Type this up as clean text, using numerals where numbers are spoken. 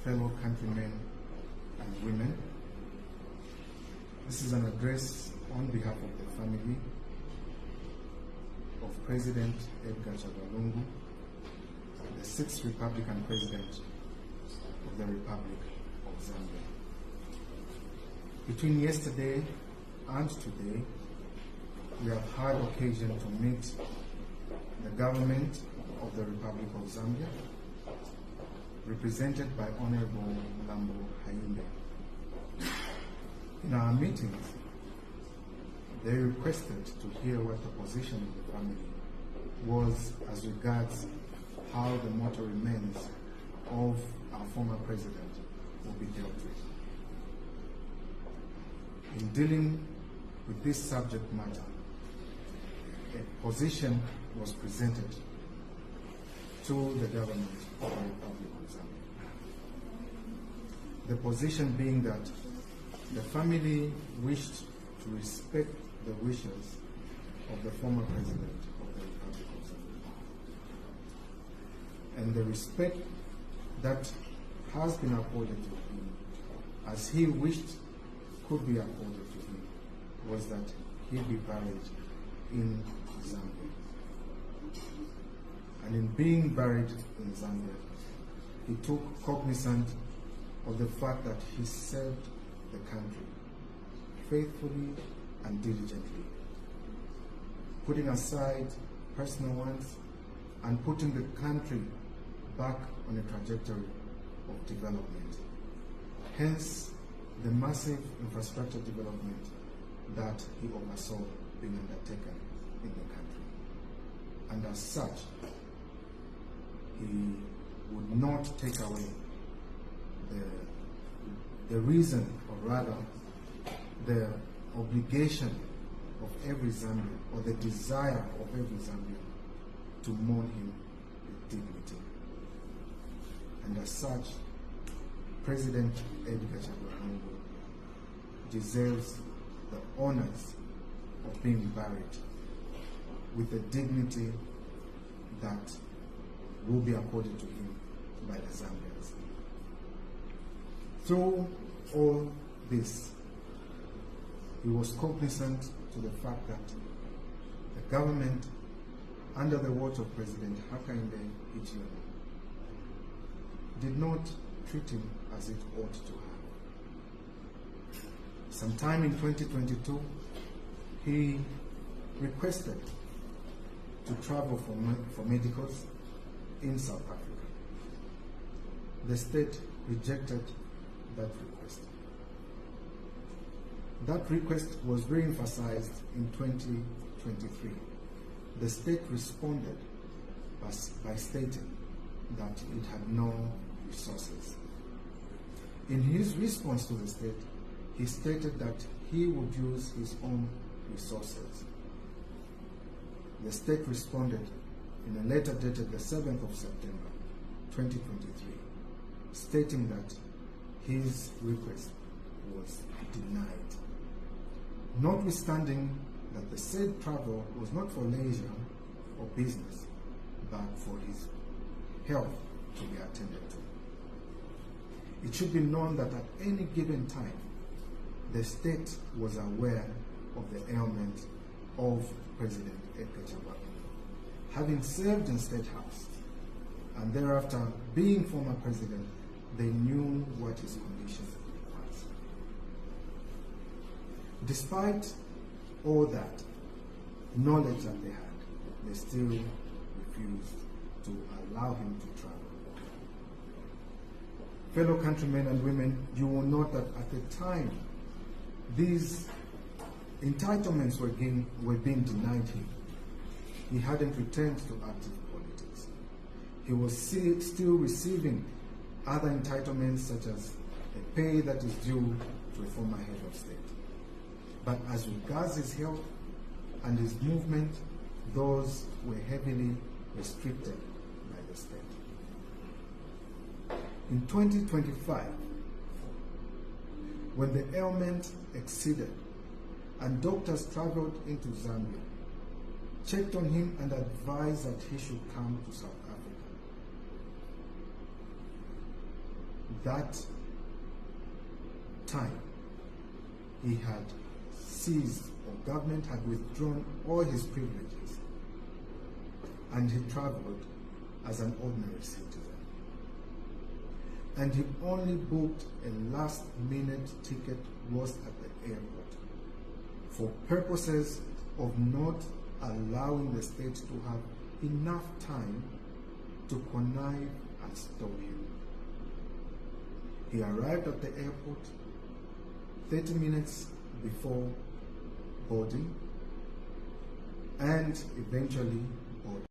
fellow countrymen and women. This is an address on behalf of the family of President Edgar Lungu, the 6th Republican President of the Republic of Zambia. Between yesterday and today, we have had occasion to meet the government of the Republic of Zambia, represented by Honorable Lungu. In our meetings, they requested to hear what the position of the family was as regards how the mortal remains of our former president will be dealt with. In dealing with this subject matter, a position was presented to the government of the Republic of Zambia. The position being that the family wished to respect the wishes of the former president of the Republic of Zambia. And the respect that has been accorded to him, as he wished could be accorded to him, was that he be buried in Zambia. And in being buried in Zambia, he took cognizance of the fact that he served the country faithfully and diligently, putting aside personal ones and putting the country back on a trajectory of development. Hence, the massive infrastructure development that he oversaw being undertaken in the country. And as such, he would not take away the reason, or rather the obligation of every Zambian, or the desire of every Zambian, to mourn him with dignity. And as such, President Edgar Lungu deserves the honors of being buried with the dignity that will be accorded to him by the Zambians. Through all this, he was cognizant to the fact that the government, under the watch of President Hakainde Hichilema, did not treat him as it ought to have. Sometime in 2022, he requested to travel for medicals in South Africa. The state rejected that request. That request was re-emphasized in 2023. The state responded by stating that it had no resources. In his response to the state, he stated that he would use his own resources. The state responded in a letter dated the 7th of September, 2023, stating that his request was denied. Notwithstanding that the said travel was not for leisure or business, but for his health to be attended to. It should be known that at any given time, the state was aware of the ailment of President Edgar Lungu. Having served in State House, and thereafter being former president, they knew what his condition was. Despite all that knowledge that they had, they still refused to allow him to travel. Fellow countrymen and women, you will note that at the time these entitlements were being denied him, he hadn't returned to active politics. He was still receiving other entitlements, such as a pay that is due to a former head of state. But as regards his health and his movement, those were heavily restricted by the state. In 2025, when the ailment exceeded and doctors traveled into Zambia, checked on him and advised that he should come to South Africa, that time he had seized, or government had withdrawn all his privileges, and he traveled as an ordinary citizen. And he only booked a last-minute ticket was at the airport for purposes of not allowing the state to have enough time to connive and stop him. He arrived at the airport 30 minutes before boarding and eventually boarded.